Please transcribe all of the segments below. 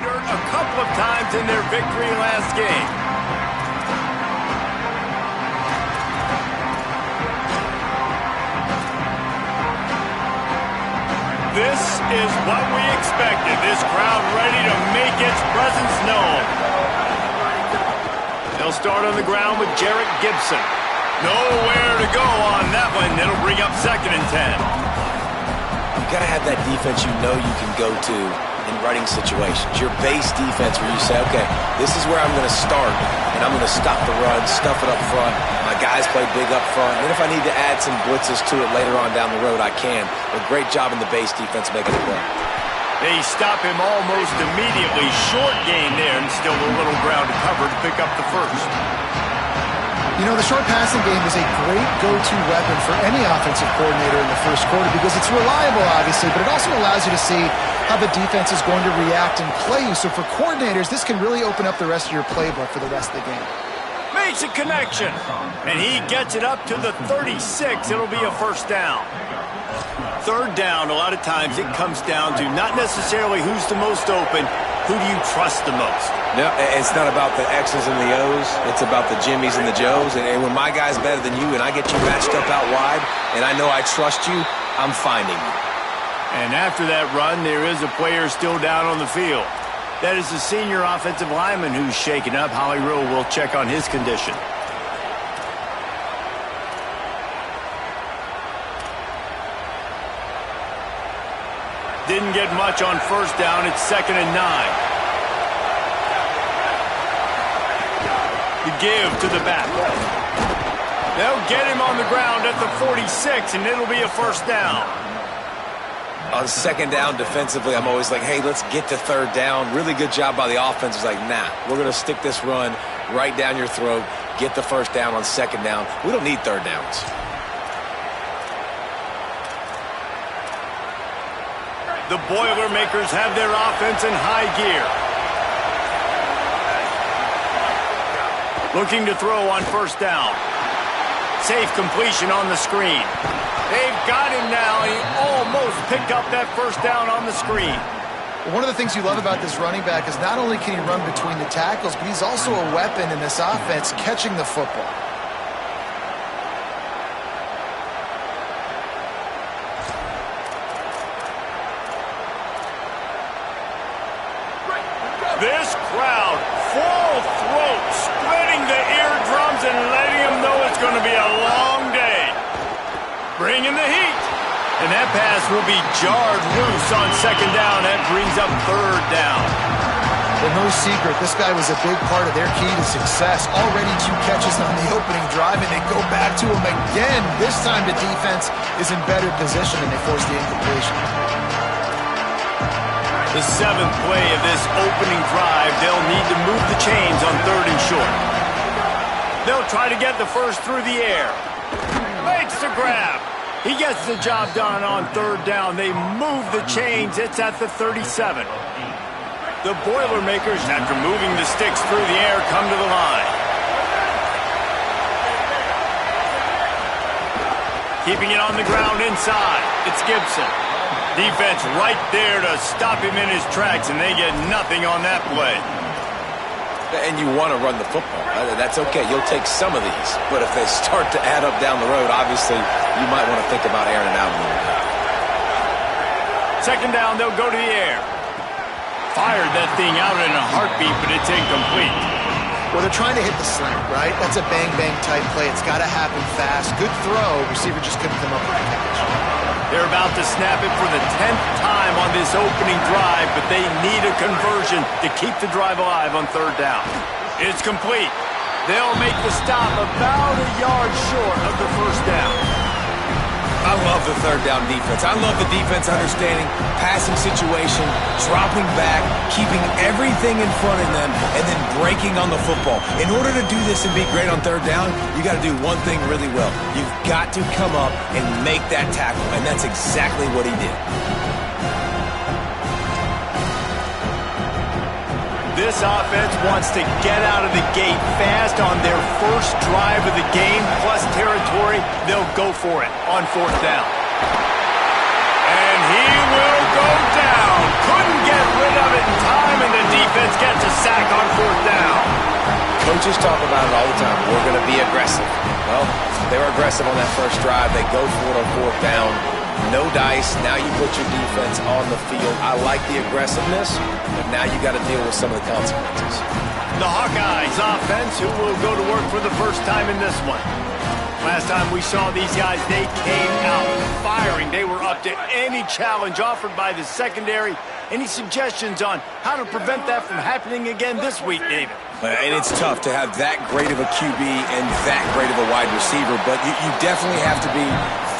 dirt a couple of times in their victory last game. This is what we expected. This crowd ready to make its presence known. They'll start on the ground with Jarrett Gibson. Nowhere to go on that one. It'll bring up 2nd and 10. You've got to have that defense you know you can go to in running situations. Your base defense where you say, okay, this is where I'm going to start, and I'm going to stop the run, stuff it up front. My guys play big up front. And then if I need to add some blitzes to it later on down the road, I can. But great job in the base defense making it work. They stop him almost immediately. Short gain there, and still a little ground to cover to pick up the first. You know, the short passing game is a great go-to weapon for any offensive coordinator in the first quarter because it's reliable, obviously, but it also allows you to see how the defense is going to react and play you. So for coordinators, this can really open up the rest of your playbook for the rest of the game. Makes a connection, and he gets it up to the 36. It'll be a first down. 3rd down, a lot of times it comes down to not necessarily who's the most open, who do you trust the most? No, it's not about the X's and the O's. It's about the Jimmies and the Joes. And when my guy's better than you and I get you matched up out wide and I know I trust you, I'm finding you. And after that run, there is a player still down on the field. That is the senior offensive lineman who's shaken up. Holly Rill will check on his condition. Didn't get much on first down. It's 2nd and 9. The give to the back. They'll get him on the ground at the 46, and it'll be a first down. On 2nd down defensively, I'm always like, hey, let's get to 3rd down. Really good job by the offense. It's like, nah, we're going to stick this run right down your throat, get the first down on 2nd down. We don't need 3rd downs. The Boilermakers have their offense in high gear. Looking to throw on first down. Safe completion on the screen. They've got him now. He almost picked up that first down on the screen. One of the things you love about this running back is not only can he run between the tackles, but he's also a weapon in this offense catching the football. This crowd, full throat, splitting the eardrums and letting them know it's going to be a long day. Bringing the heat. And that pass will be jarred loose on 2nd down. That brings up 3rd down. Well, no secret, this guy was a big part of their key to success. Already 2 catches on the opening drive, and they go back to him again. This time the defense is in better position, and they force the incompletion. The 7th play of this opening drive, they'll need to move the chains on 3rd and short. They'll try to get the first through the air. Makes the grab. He gets the job done on 3rd down. They move the chains. It's at the 37. The Boilermakers, after moving the sticks through the air, come to the line. Keeping it on the ground inside. It's Gibson. Defense right there to stop him in his tracks, and they get nothing on that play. And you want to run the football. That's okay. You'll take some of these. But if they start to add up down the road, obviously, you might want to think about airing it out a little bit. 2nd down, they'll go to the air. Fired that thing out in a heartbeat, but it's incomplete. Well, they're trying to hit the slant, right? That's a bang-bang type play. It's got to happen fast. Good throw. Receiver just couldn't come up with a catch. They're about to snap it for the 10th time on this opening drive, but they need a conversion to keep the drive alive on 3rd down. It's complete. They'll make the stop about a yard short of the first down. I love the 3rd down defense. I love the defense understanding passing situation, dropping back, keeping everything in front of them, and then breaking on the football. In order to do this and be great on 3rd down, you got to do one thing really well. You've got to come up and make that tackle, and that's exactly what he did. This offense wants to get out of the gate fast on their first drive of the game, plus territory. They'll go for it on 4th down. And he will go down. Couldn't get rid of it in time, and the gets a sack on 4th down. Coaches talk about it all the time. We're going to be aggressive. Well, they were aggressive on that first drive. They go for it on 4th down. No dice. Now you put your defense on the field. I like the aggressiveness, but now you got to deal with some of the consequences. The Hawkeyes offense, who will go to work for the first time in this one. Last time we saw these guys, they came out firing. They were up to any challenge offered by the secondary. Any suggestions on how to prevent that from happening again this week, David? And it's tough to have that great of a QB and that great of a wide receiver, but you definitely have to be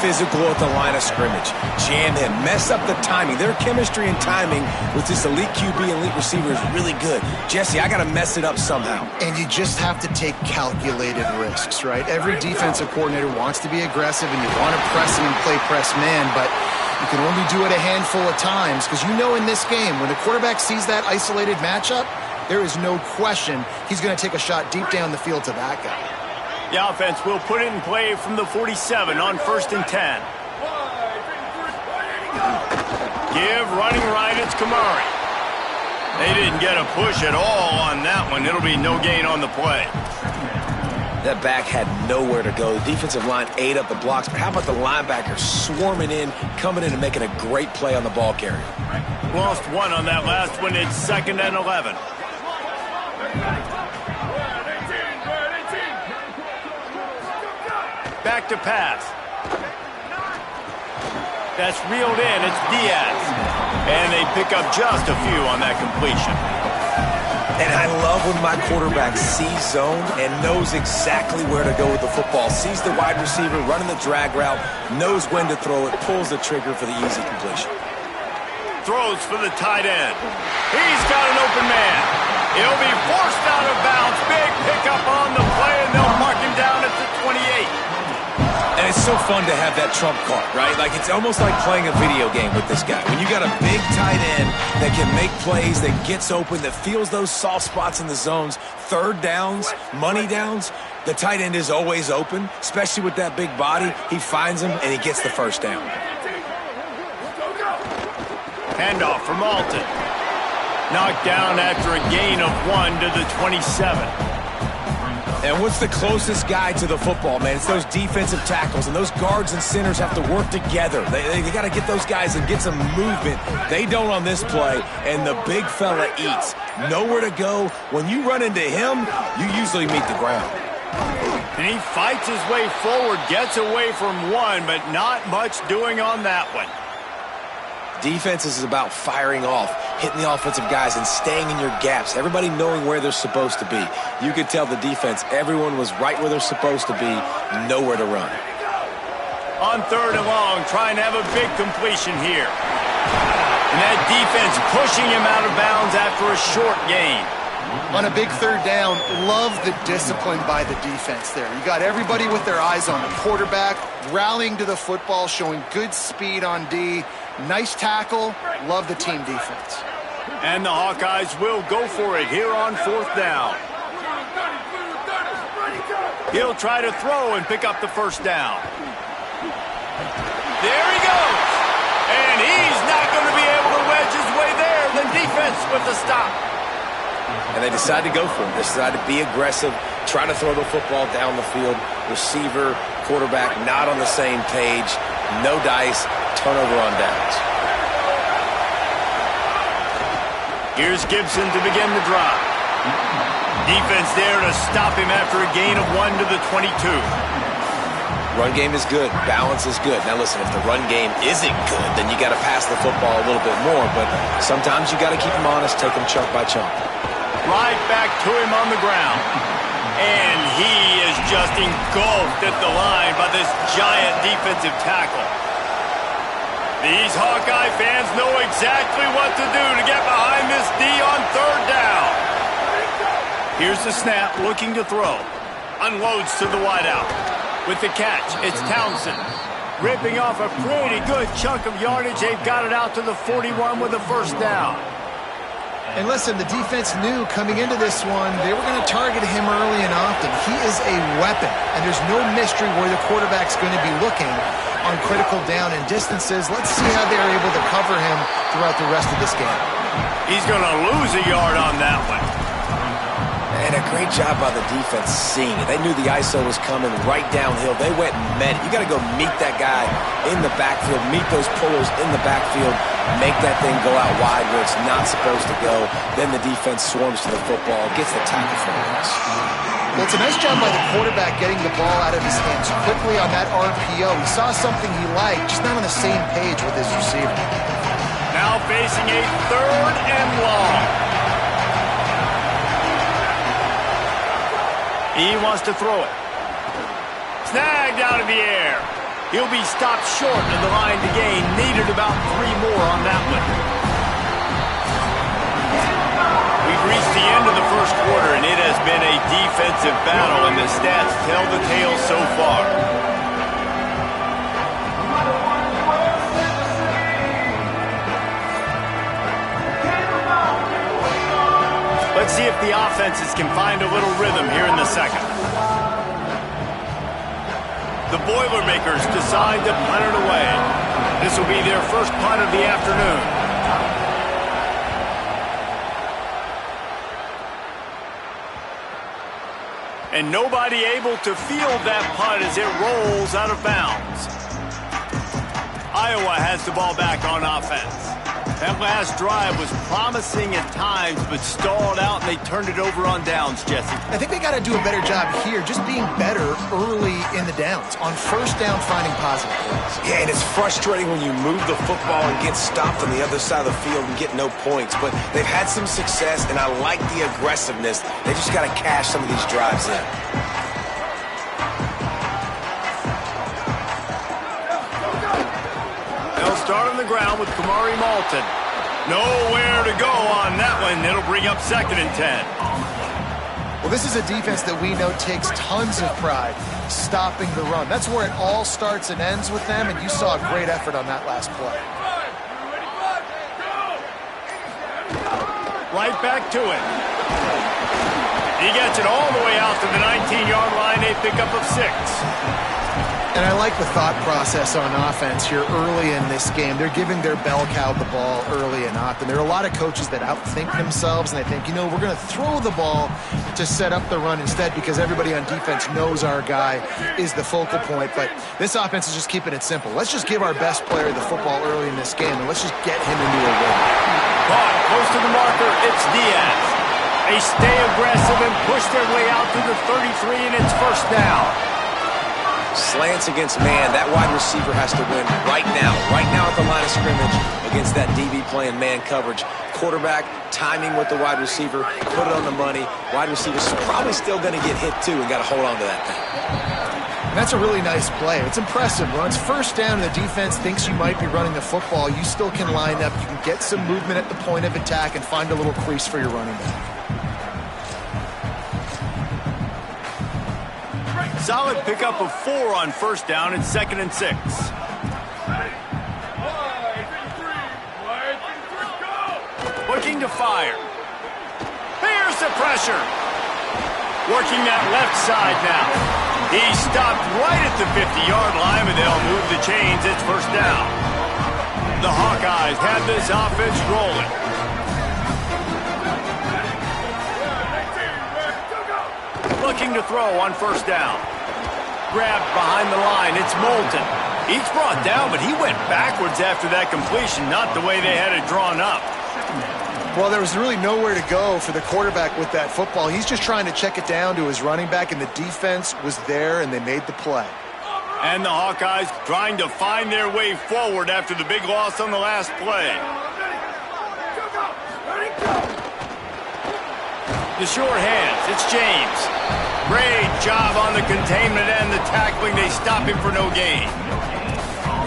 physical at the line of scrimmage. Jam him. Mess up the timing. Their chemistry and timing with this elite QB and elite receiver is really good. Jesse, I got to mess it up somehow. And you just have to take calculated risks, right? Every defensive coordinator wants to be aggressive, and you want to press him and play press man, but you can only do it a handful of times because you know in this game, when the quarterback sees that isolated matchup, there is no question he's going to take a shot deep down the field to that guy. The offense will put it in play from the 47 on 1st and 10. Give running right, it's Kamari. They didn't get a push at all on that one. It'll be no gain on the play. That back had nowhere to go. The defensive line ate up the blocks, but how about the linebackers swarming in, coming in and making a great play on the ball carrier? Lost one on that last one. It's 2nd and 11. Back to pass. That's reeled in. It's Diaz. And they pick up just a few on that completion. And I love when my quarterback sees zone and knows exactly where to go with the football. Sees the wide receiver running the drag route, knows when to throw it, pulls the trigger for the easy completion. Throws for the tight end. He's got an open man. He'll be forced out of bounds. Big pickup on the play, and they'll mark him down at the 28. And it's so fun to have that trump card, right? Like, it's almost like playing a video game with this guy. When you got a big tight end that can make plays, that gets open, that feels those soft spots in the zones, 3rd downs, money downs, the tight end is always open, especially with that big body. He finds him, and he gets the 1st down. Handoff from Alton. Knocked down after a gain of 1 to the 27. And what's the closest guy to the football, man? It's those defensive tackles, and those guards and centers have to work together. They got to get those guys and get some movement. They don't on this play, and the big fella eats. Nowhere to go. When you run into him, you usually meet the ground. And he fights his way forward, gets away from one, but not much doing on that one. Defense is about firing off, hitting the offensive guys, and staying in your gaps. Everybody knowing where they're supposed to be. You could tell the defense, everyone was right where they're supposed to be, nowhere to run. On 3rd and long, trying to have a big completion here. And that defense pushing him out of bounds after a short gain. On a big 3rd down, love the discipline by the defense there. You got everybody with their eyes on the quarterback, rallying to the football, showing good speed on D. Nice tackle. Love the team defense. And the Hawkeyes will go for it here on 4th down. He'll try to throw and pick up the 1st down. There he goes. And he's not going to be able to wedge his way there. The defense with the stop. And they decide to go for it. They decide to be aggressive, try to throw the football down the field. Receiver, quarterback, not on the same page. No dice, turnover on downs. Here's Gibson to begin the drive. Defense there to stop him after a gain of 1 to the 22. Run game is good. Balance is good. Now listen, if the run game isn't good, then you got to pass the football a little bit more. But sometimes you got to keep them honest, take them chunk by chunk. Right back to him on the ground. And he is just engulfed at the line by this giant defensive tackle. These Hawkeye fans know exactly what to do to get behind this D on 3rd down. Here's the snap, looking to throw. Unloads to the wideout. With the catch, it's Townsend. Ripping off a pretty good chunk of yardage. They've got it out to the 41 with the 1st down. And listen, the defense knew coming into this one, they were going to target him early and often. He is a weapon, and there's no mystery where the quarterback's going to be looking on critical down and distances. Let's see how they're able to cover him throughout the rest of this game. He's going to lose a yard on that one. And a great job by the defense seeing it. They knew the ISO was coming right downhill. They went and met it. You got to go meet that guy in the backfield, meet those pullers in the backfield, make that thing go out wide where it's not supposed to go. Then the defense swarms to the football, gets the tackle for a loss. Well, it's a nice job by the quarterback getting the ball out of his hands quickly on that RPO. He saw something he liked, just not on the same page with his receiver. Now facing a 3rd and long. He wants to throw it. Snagged out of the air. He'll be stopped short of the line to gain. Needed about 3 more on that one. We've reached the end of the first quarter, and it has been a defensive battle, and the stats tell the tale so far. Let's see if the offenses can find a little rhythm here in the second. The Boilermakers decide to punt it away. This will be their first punt of the afternoon. And nobody able to field that punt as it rolls out of bounds. Iowa has the ball back on offense. That last drive was promising at times, but stalled out, and they turned it over on downs, Jesse. I think they got to do a better job here, just being better early in the downs. On first down, finding positive plays. Yeah, and it's frustrating when you move the football and get stopped on the other side of the field and get no points. But they've had some success, and I like the aggressiveness. They just got to cash some of these drives in. Start on the ground with Kamari Malton. Nowhere to go on that one. It'll bring up 2nd and 10. Well, this is a defense that we know takes tons of pride stopping the run. That's where it all starts and ends with them, and you saw a great effort on that last play. Right back to it. He gets it all the way out to the 19-yard line, a pickup of 6. And I like the thought process on offense here early in this game. They're giving their bell cow the ball early and often. There are a lot of coaches that outthink themselves, and they think, you know, we're going to throw the ball to set up the run instead because everybody on defense knows our guy is the focal point. But this offense is just keeping it simple. Let's just give our best player the football early in this game, and let's just get him into a rhythm. Caught close to the marker, it's Diaz. They stay aggressive and push their way out to the 33, and it's first down. Slants against man. That wide receiver has to win right now at the line of scrimmage against that DB playing man coverage. Quarterback timing with the wide receiver, put it on the money. Wide receiver's probably still going to get hit too and got to hold on to that thing. And that's a really nice play. It's impressive. When it's first down and the defense thinks you might be running the football, you still can line up. You can get some movement at the point of attack and find a little crease for your running back. Solid pickup of 4 on first down and 2nd and 6. Looking to fire. Here's the pressure. Working that left side now. He stopped right at the 50-yard line, and they'll move the chains. It's first down. The Hawkeyes have this offense rolling. Looking to throw on first down. Grabbed behind the line. It's Moulton. He's brought down, but he went backwards after that completion, not the way they had it drawn up. Well, there was really nowhere to go for the quarterback with that football. He's just trying to check it down to his running back, and the defense was there, and they made the play. And the Hawkeyes trying to find their way forward after the big loss on the last play. The short hands. It's James. Great job on the containment and the tackling. They stop him for no gain.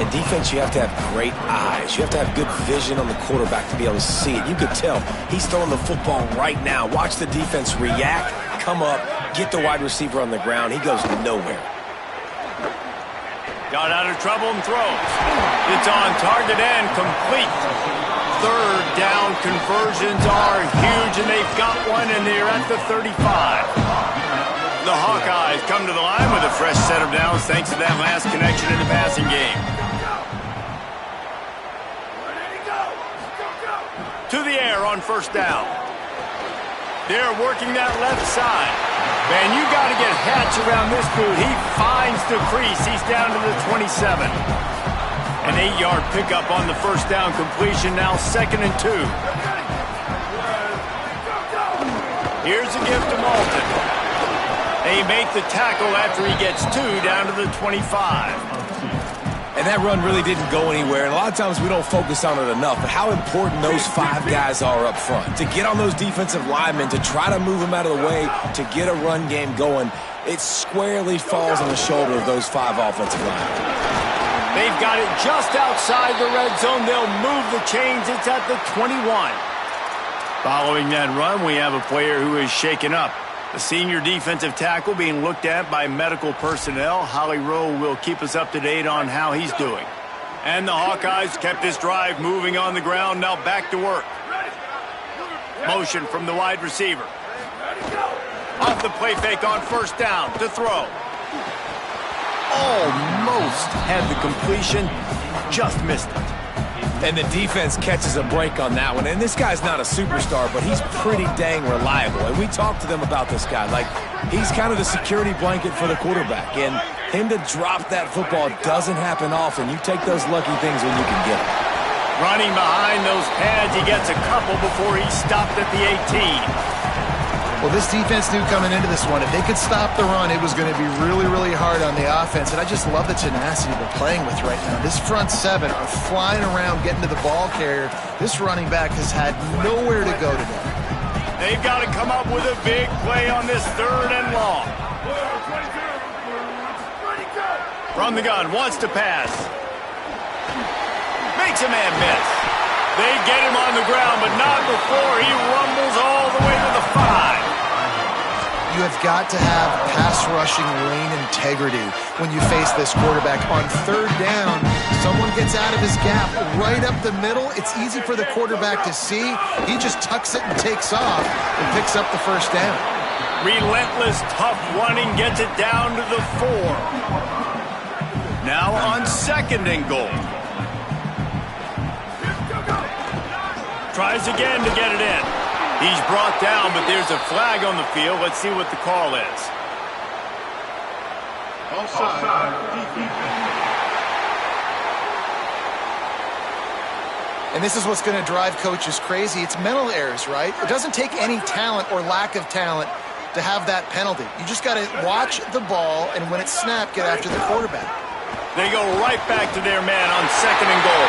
In defense, you have to have great eyes. You have to have good vision on the quarterback to be able to see it. You could tell he's throwing the football right now. Watch the defense react, come up, get the wide receiver on the ground. He goes nowhere. Got out of trouble and throws. It's on target and complete. third down conversions are huge, and they've got one, and they're at the 35. The Hawkeyes come to the line with a fresh set of downs thanks to that last connection in the passing game. To the air on first down. They're working that left side. Man, you got to get Hatch around this dude. He finds the crease. He's down to the 27. An 8-yard pickup on the first down completion, now 2nd and 2. Here's a give to Malton. They make the tackle after he gets 2 down to the 25. And that run really didn't go anywhere. And a lot of times we don't focus on it enough, but how important those 5 guys are up front. To get on those defensive linemen, to try to move them out of the way, to get a run game going, it squarely falls on the shoulder of those 5 offensive linemen. They've got it just outside the red zone. They'll move the chains. It's at the 21. Following that run, we have a player who is shaken up. The senior defensive tackle being looked at by medical personnel. Holly Rowe will keep us up to date on how he's doing. And the Hawkeyes kept this drive moving on the ground. Now back to work. Motion from the wide receiver. Off the play fake on first down to throw. Almost had the completion, just missed it. And the defense catches a break on that one. And this guy's not a superstar, but he's pretty dang reliable. And we talked to them about this guy. Like, he's kind of the security blanket for the quarterback. And him to drop that football doesn't happen often. You take those lucky things when you can get them. Running behind those pads, he gets a couple before he stopped at the 18. Well, this defense knew coming into this one, if they could stop the run, it was going to be really, really hard on the offense. And I just love the tenacity they're playing with right now. This front 7 are flying around, getting to the ball carrier. This running back has had nowhere to go today. They've got to come up with a big play on this 3rd and long. From the gun, wants to pass. Makes a man miss. They get him on the ground, but not before he rumbles all the way to the 5. You have got to have pass rushing lane integrity when you face this quarterback. On 3rd down, someone gets out of his gap right up the middle. It's easy for the quarterback to see. He just tucks it and takes off and picks up the first down. Relentless, tough running gets it down to the 4. Now on 2nd and goal. Tries again to get it in. He's brought down, but there's a flag on the field. Let's see what the call is. Offside. And this is what's going to drive coaches crazy. It's mental errors, right? It doesn't take any talent or lack of talent to have that penalty. You just got to watch the ball, and when it's snapped, get after the quarterback. They go right back to their man on 2nd and goal.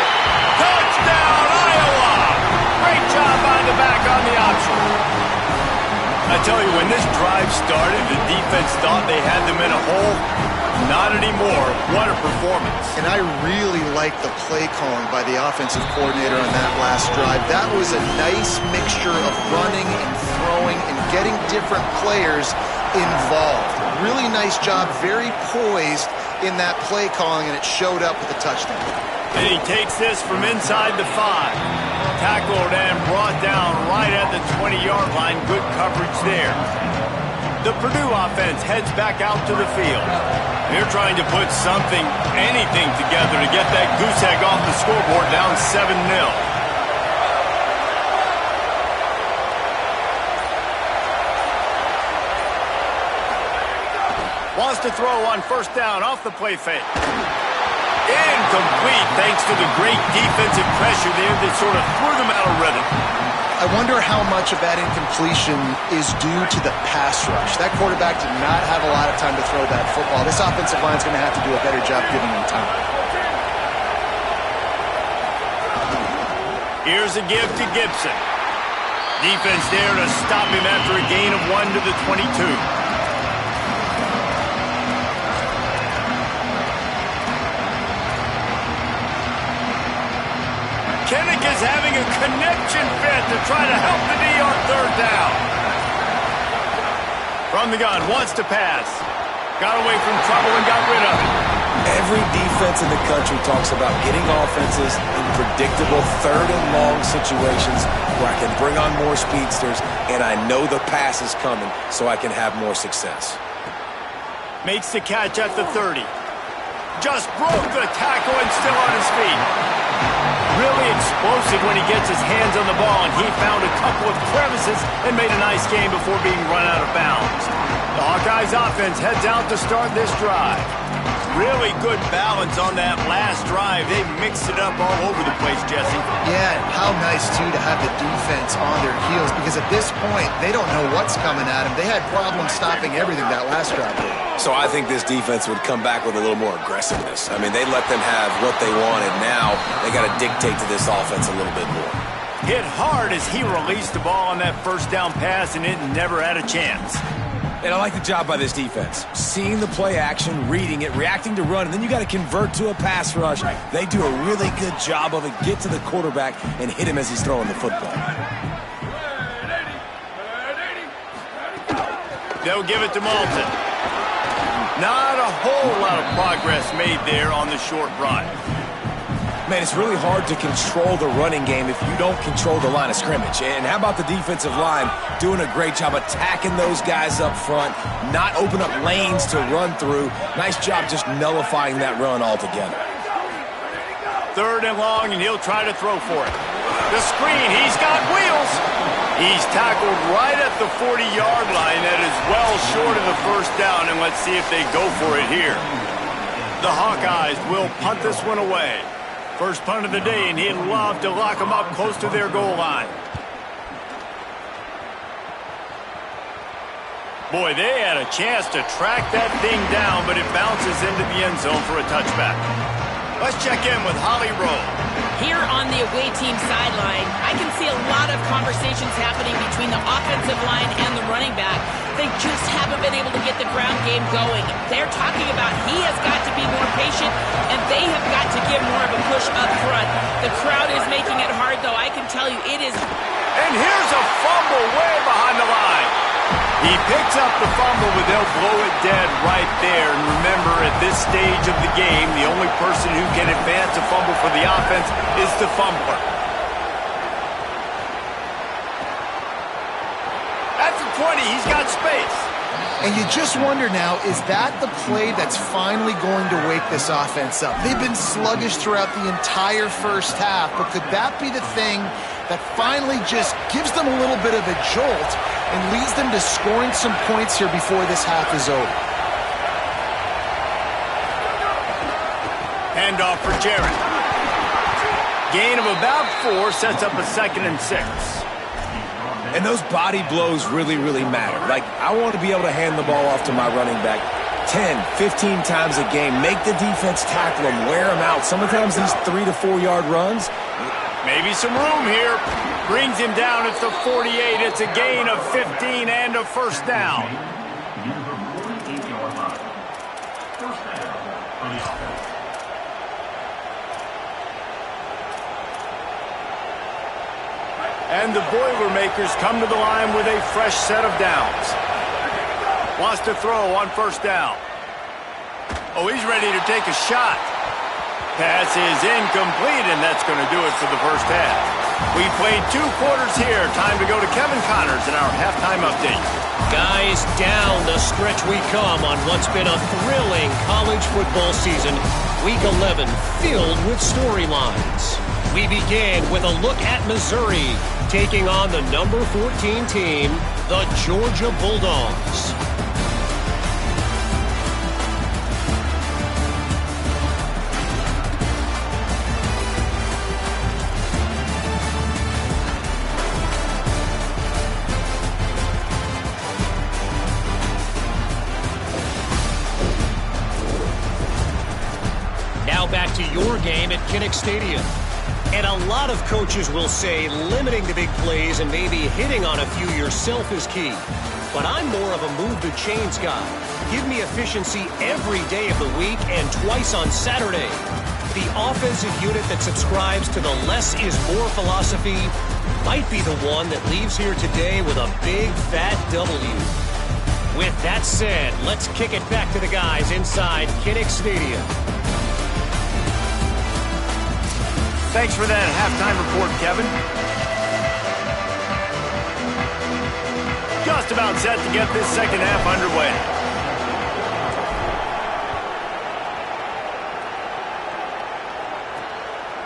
Touchdown, Iowa! Great job by the back on the option. I tell you, when this drive started, the defense thought they had them in a hole. Not anymore. What a performance. And I really like the play calling by the offensive coordinator on that last drive. That was a nice mixture of running and throwing and getting different players involved. Really nice job, very poised in that play calling, and it showed up with a touchdown. And he takes this from inside the 5. Tackled and brought down right at the 20-yard line. Good coverage there. The Purdue offense heads back out to the field. They're trying to put something, anything together to get that goose egg off the scoreboard, down 7-0. Wants to throw on first down off the play fake. Incomplete thanks to the great defensive pressure there that sort of threw them out of rhythm. I wonder how much of that incompletion is due to the pass rush. That quarterback did not have a lot of time to throw that football. This offensive line is going to have to do a better job giving him time. Here's a give to Gibson. Defense there to stop him after a gain of 1 to the 22. Kinnick is having a connection fit to try to help the D on 3rd down. From the gun, wants to pass. Got away from trouble and got rid of it. Every defense in the country talks about getting offenses in predictable third and long situations where I can bring on more speedsters and I know the pass is coming so I can have more success. Makes the catch at the 30. Just broke the tackle and still on his feet. Really explosive when he gets his hands on the ball, and he found a couple of crevices and made a nice game before being run out of bounds. The Hawkeyes offense heads out to start this drive. Really good balance on that last drive. They mixed it up all over the place, Jesse. Yeah, and how nice, too, to have the defense on their heels, because at this point, they don't know what's coming at them. They had problems stopping everything that last drive did. So I think this defense would come back with a little more aggressiveness. I mean, they let them have what they wanted. Now they got to dictate to this offense a little bit more. Hit hard as he released the ball on that first down pass, and it never had a chance. And I like the job by this defense. Seeing the play action, reading it, reacting to run, and then you got to convert to a pass rush. They do a really good job of it. Get to the quarterback and hit him as he's throwing the football. They'll give it to Malton. Not a whole lot of progress made there on the short run. Man, it's really hard to control the running game if you don't control the line of scrimmage. And how about the defensive line doing a great job attacking those guys up front, not open up lanes to run through. Nice job just nullifying that run altogether. 3rd and long, and he'll try to throw for it. The screen, he's got wheels. He's tackled right at the 40-yard line. That is well short of the first down, and let's see if they go for it here. The Hawkeyes will punt this one away. First punt of the day, and he'd love to lock them up close to their goal line. Boy, they had a chance to track that thing down, but it bounces into the end zone for a touchback. Let's check in with Holly Rowe. Here on the away team sideline, I can see a lot of conversations happening between the offensive line and the running back. They just haven't been able to get the ground game going. They're talking about he has got to be more patient, and they have got to give more of a push up front. The crowd is making it hard, though. I can tell you it is. And here's a fumble way behind the line. He picks up the fumble, but they'll blow it dead right there. And remember, at this stage of the game, the only person who can advance a fumble for the offense is the fumbler. At the 20, he's got space. And you just wonder now, is that the play that's finally going to wake this offense up? They've been sluggish throughout the entire first half, but could that be the thing that finally just gives them a little bit of a jolt and leads them to scoring some points here before this half is over? Handoff for Jarrett. Gain of about 4 sets up a 2nd and 6. And those body blows really, really matter. Like, I want to be able to hand the ball off to my running back 10, 15 times a game. Make the defense tackle them, wear them out. Sometimes these 3 to 4 yard runs. Maybe some room here. Brings him down at the 48. It's a gain of 15 and a first down. And the Boilermakers come to the line with a fresh set of downs. Wants to throw on first down. Oh, he's ready to take a shot. Pass is incomplete, and that's going to do it for the first half. We played 2 quarters here. Time to go to Kevin Connors in our halftime update. Guys, down the stretch we come on what's been a thrilling college football season. Week 11 filled with storylines. We begin with a look at Missouri taking on the number 14 team, the Georgia Bulldogs. Now back to your game at Kinnick Stadium. And a lot of coaches will say limiting the big plays and maybe hitting on a few yourself is key. But I'm more of a move the chains guy. Give me efficiency every day of the week and twice on Saturday. The offensive unit that subscribes to the less is more philosophy might be the one that leaves here today with a big fat W. With that said, let's kick it back to the guys inside Kinnick Stadium. Thanks for that halftime report, Kevin. Just about set to get this second half underway.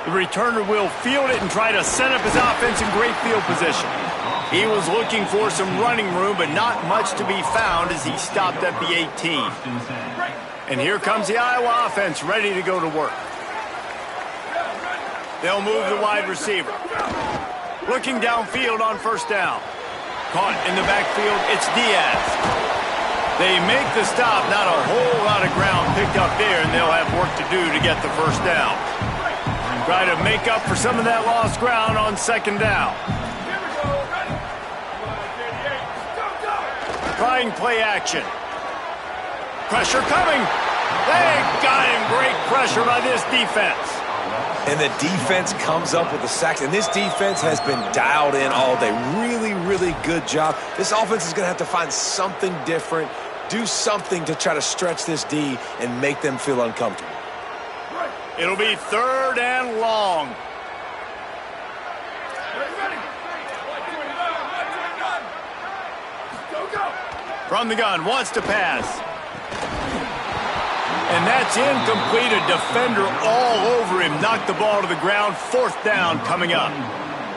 The returner will field it and try to set up his offense in great field position. He was looking for some running room, but not much to be found as he stopped at the 18. And here comes the Iowa offense ready to go to work. They'll move the wide receiver. Looking downfield on first down. Caught in the backfield, it's Diaz. They make the stop, not a whole lot of ground picked up there, and they'll have work to do to get the first down. Try to make up for some of that lost ground on second down. Trying play action. Pressure coming. They got him. Great pressure by this defense. And the defense comes up with the sacks. And this defense has been dialed in all day. Really, really good job. This offense is going to have to find something different, do something to try to stretch this D and make them feel uncomfortable. It'll be third and long. From the gun, wants to pass. And that's incomplete. A defender all over him. Knocked the ball to the ground. Fourth down coming up.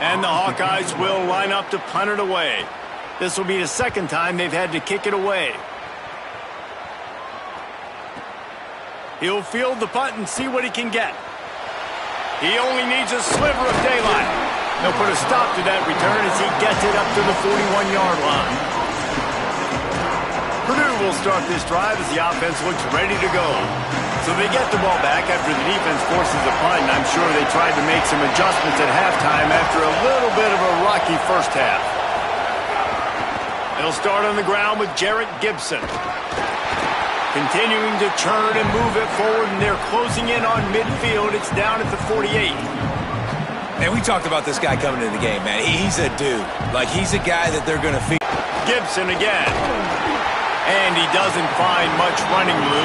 And the Hawkeyes will line up to punt it away. This will be the second time they've had to kick it away. He'll field the punt and see what he can get. He only needs a sliver of daylight. They'll put a stop to that return as he gets it up to the 41-yard line. Purdue will start this drive as the offense looks ready to go. So they get the ball back after the defense forces a punt, and I'm sure they tried to make some adjustments at halftime after a little bit of a rocky first half. They'll start on the ground with Jarrett Gibson. Continuing to churn and move it forward, and they're closing in on midfield. It's down at the 48. And we talked about this guy coming into the game, man. He's a dude. Like, he's a guy that they're going to feed. Gibson again. And he doesn't find much running room.